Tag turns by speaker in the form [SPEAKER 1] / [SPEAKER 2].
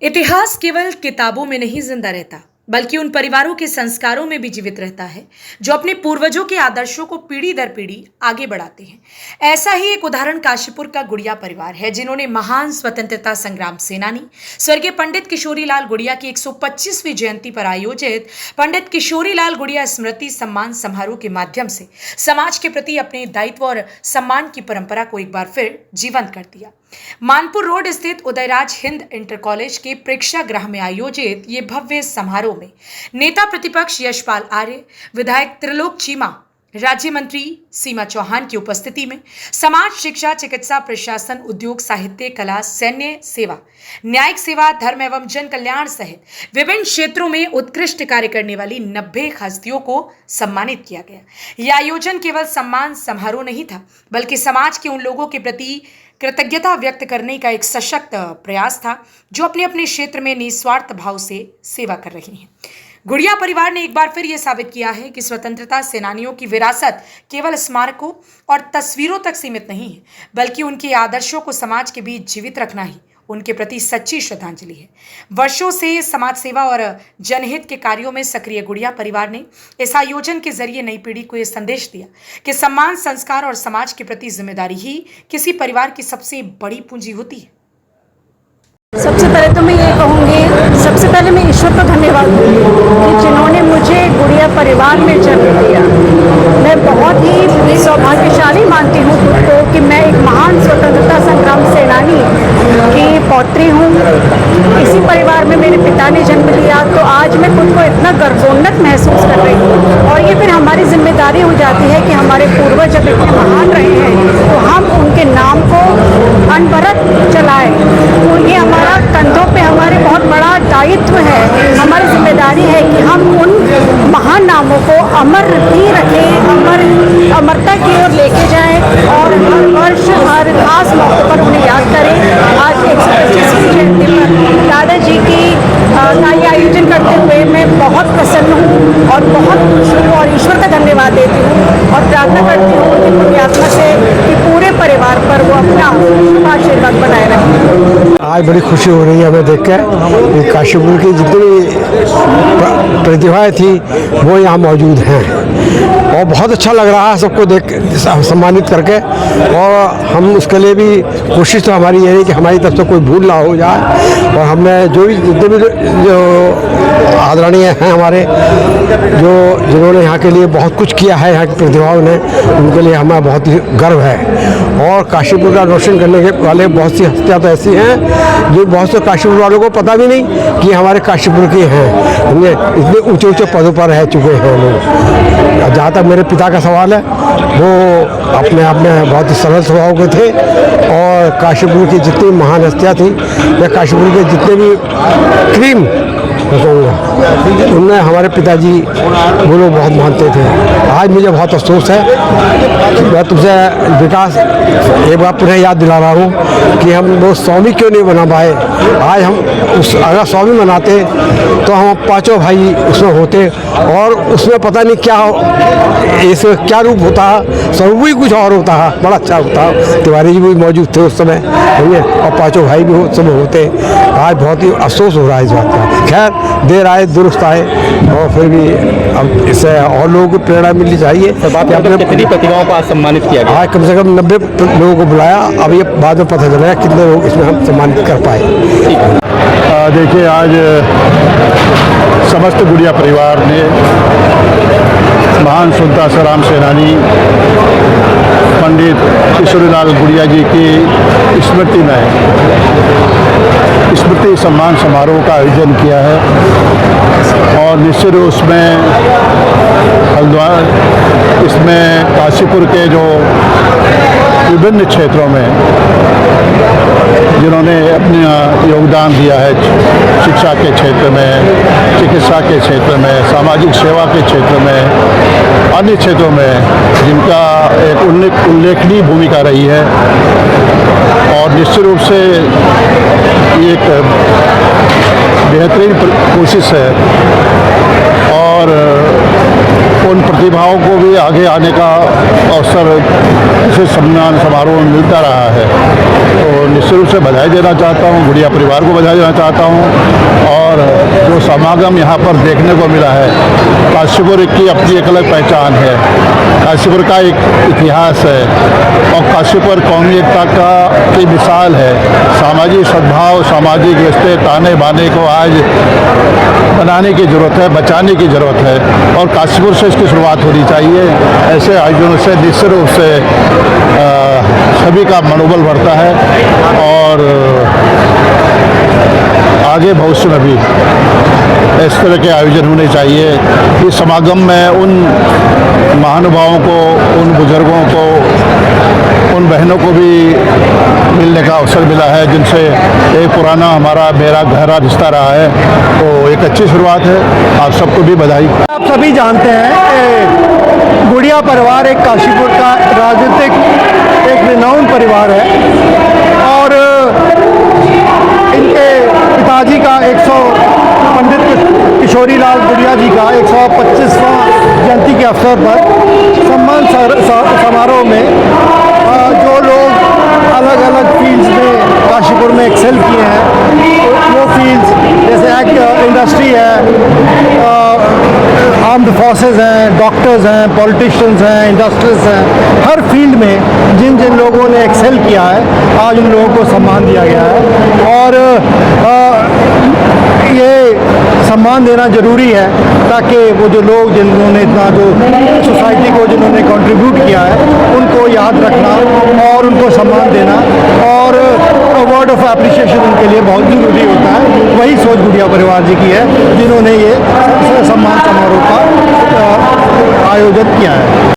[SPEAKER 1] इतिहास केवल किताबों में नहीं जिंदा रहता, बल्कि उन परिवारों के संस्कारों में भी जीवित रहता है जो अपने पूर्वजों के आदर्शों को पीढ़ी दर पीढ़ी आगे बढ़ाते हैं। ऐसा ही एक उदाहरण काशीपुर का गुड़िया परिवार है, जिन्होंने महान स्वतंत्रता संग्राम सेनानी स्वर्गीय पंडित किशोरीलाल गुड़िया की 125वीं जयंती पर आयोजित पंडित किशोरीलाल गुड़िया स्मृति सम्मान समारोह के माध्यम से समाज के प्रति अपने दायित्व और सम्मान की परंपरा को एक बार फिर जीवंत कर दिया। मानपुर रोड स्थित उदयराज हिंद इंटर कॉलेज के प्रेक्षागृह में आयोजित ये भव्य समारोह में नेता प्रतिपक्ष यशपाल आर्य, विधायक त्रिलोक चीमा, राज्य मंत्री सीमा चौहान की उपस्थिति में समाज, शिक्षा, चिकित्सा, प्रशासन, उद्योग, साहित्य, कला, सैन्य सेवा, न्यायिक सेवा, धर्म एवं जन कल्याण सहित विभिन्न क्षेत्रों में उत्कृष्ट कार्य करने वाली 90 हस्तियों को सम्मानित किया गया। यह आयोजन केवल सम्मान समारोह नहीं था, बल्कि समाज के उन लोगों के प्रति कृतज्ञता व्यक्त करने का एक सशक्त प्रयास था जो अपने अपने क्षेत्र में निस्वार्थ भाव से सेवा कर रही हैं। गुड़िया परिवार ने एक बार फिर यह साबित किया है कि स्वतंत्रता सेनानियों की विरासत केवल स्मारकों और तस्वीरों तक सीमित नहीं है, बल्कि उनके आदर्शों को समाज के बीच जीवित रखना ही उनके प्रति सच्ची श्रद्धांजलि है। वर्षों से समाज सेवा और जनहित के कार्यों में सक्रिय गुड़िया परिवार ने इस आयोजन के जरिए नई पीढ़ी को यह संदेश दिया कि सम्मान, संस्कार और समाज के प्रति जिम्मेदारी ही किसी परिवार की सबसे बड़ी पूंजी होती है।
[SPEAKER 2] सबसे पहले तो मैं ये कहूँगी, सबसे पहले मैं ईश्वर को धन्यवाद दूँगी कि जिन्होंने मुझे गुड़िया परिवार में जन्म दिया। मैं बहुत ही सौभाग्यशाली मानती हूँ खुद को कि मैं एक महान स्वतंत्रता संग्राम सेनानी की पौत्री हूँ। इसी परिवार में मेरे पिता ने जन्म लिया, तो आज मैं खुद को इतना गर्वोन्नत महसूस कर रही हूँ। और ये फिर हमारी जिम्मेदारी हो जाती है कि हमारे पूर्वज जब इतने महान रहे हैं तो हम उनके नाम को अनवरत चलाएं। तो ये हमारा कंधों पे हमारे बहुत बड़ा दायित्व है, हमारी जिम्मेदारी है कि हम उन महान नामों को अमर भी रखें, अमरता की ओर लेके जाएं और हर वर्ष हर खास मौके पर उन्हें याद करें। आज 125वीं जयंती पर दादाजी की का ये आयोजन करते हुए मैं बहुत प्रसन्न हूँ और बहुत खुश हूँ और ईश्वर का धन्यवाद देती हूँ और प्रार्थना करती हूँ कि पुण्यात्मा से कि पूरे परिवार पर वो अपना आशीर्वाद बनाए रखें।
[SPEAKER 3] आज बड़ी खुशी हो रही है हमें देख कर, काशीपुर की जितनी प्रतिभाएं थी वो यहाँ मौजूद हैं और बहुत अच्छा लग रहा है सबको देख सम्मानित करके। और हम उसके लिए भी कोशिश तो हमारी ये है कि हमारी तरफ से कोई भूल ना हो जाए और हमने जो भी जितने भी जो आदरणीय हैं हमारे, जो जिन्होंने यहाँ के लिए बहुत कुछ किया है, यहाँ की प्रतिभाओं ने, उनके लिए हमें बहुत ही गर्व है। और काशीपुर का रोशन करने के वाले बहुत सी हस्तियाँ तो ऐसी हैं जो बहुत से काशीपुर वालों को पता भी नहीं कि हमारे काशीपुर के हैं। इतने ऊंचे ऊंचे पदों पर रह चुके हैं लोग। जहाँ तक मेरे पिता का सवाल है, वो अपने आप में बहुत ही सरल स्वभाव के थे और काशीपुर की जितनी महान हस्तियाँ थी या काशीपुर के जितने भी क्रीम उनमें हमारे पिताजी वो लोग बहुत मानते थे। आज मुझे बहुत अफसोस है कि मैं तुमसे विकास एक बार पुनः याद दिला रहा हूँ कि हम वो 100वीं क्यों नहीं मना पाए। आज हम अगर 100वीं मनाते तो हम पांचों भाई उसमें होते और उसमें पता नहीं क्या इसमें क्या रूप होता, स्वरूप ही कुछ और होता, बड़ा अच्छा होता। तिवारी जी भी मौजूद थे उस समय और पांचों भाई भी उस समय होते। आज बहुत ही अफसोस हो रहा है इस बात का। खैर, देर आए दुरुस्त आए और फिर भी अब इससे और लोगों को प्रेरणा मिलनी चाहिए।
[SPEAKER 4] कितनी प्रतिभाओं को आज सम्मानित किया गया?
[SPEAKER 3] आज कम से कम 90 लोगों को बुलाया। अब ये बाद में पता चलेगा कितने लोग इसमें हम सम्मानित कर पाए।
[SPEAKER 5] देखिए, आज समस्त गुड़िया परिवार ने महान स्वतंत्रता संग्राम सेनानी पंडित किशोरीलाल गुड़िया जी की स्मृति में स्मृति सम्मान समारोह का आयोजन किया है और निश्चित रूप उसमें हरिद्वार इसमें काशीपुर के जो विभिन्न क्षेत्रों में जिन्होंने अपना योगदान दिया है, शिक्षा के क्षेत्र में, चिकित्सा के क्षेत्र में, सामाजिक सेवा के क्षेत्र में, अन्य क्षेत्रों में जिनका एक उल्लेखनीय भूमिका रही है और निश्चित रूप से एक बेहतरीन कोशिश है और उन प्रतिभाओं को भी आगे आने का अवसर इसे सम्मान समारोह में मिलता रहा है। तो निश्चित रूप से बधाई देना चाहता हूँ, गुड़िया परिवार को बधाई देना चाहता हूँ। और जो समागम यहाँ पर देखने को मिला है, काशीपुर की अपनी एक अलग पहचान है, काशीपुर का एक इतिहास है और काशीपुर कौमी एकता की मिसाल है। सामाजिक सद्भाव, सामाजिक रिश्ते ताने बाने को आज बनाने की ज़रूरत है, बचाने की ज़रूरत है और काशीपुर से इसकी शुरुआत होनी चाहिए। ऐसे आयोजनों से निश्चित रूप से सभी का मनोबल बढ़ता है और आगे भविष्य में भी इस तरह के आयोजन होने चाहिए। इस समागम में उन महानुभावों को, उन बुजुर्गों को, उन बहनों को भी मिलने का अवसर मिला है जिनसे एक पुराना हमारा मेरा गहरा रिश्ता रहा है। तो एक अच्छी शुरुआत है, आप सबको भी बधाई।
[SPEAKER 6] आप सभी जानते हैं कि गुड़िया परिवार एक काशीपुर का राजनीतिक एक रिनाउंड परिवार है और इनके पिताजी का पंडित किशोरी लाल गुड़िया जी का 125वां जयंती के अवसर पर सम्मान समारोह में जो लोग अलग अलग फील्ड्स में काशीपुर में एक्सेल किए हैं, वो फील्ड्स जैसे इंडस्ट्री है, आर्म्ड फोर्सेस हैं, डॉक्टर्स हैं, पॉलिटिशियंस हैं, इंडस्ट्रियलिस्ट हैं, हर फील्ड में जिन जिन लोगों ने एक्सेल किया है आज उन लोगों को सम्मान दिया गया है। और ये सम्मान देना ज़रूरी है ताकि वो जो लोग जिन्होंने इतना जो सोसाइटी को जिन्होंने कंट्रीब्यूट किया है उनको याद रखना और उनको सम्मान देना और वर्ड ऑफ एप्रिसिएशन उनके लिए बहुत ज़रूरी होता है। वही सोच गुड़िया परिवार जी की है जिन्होंने ये सम्मान समारोह का आयोजन किया है।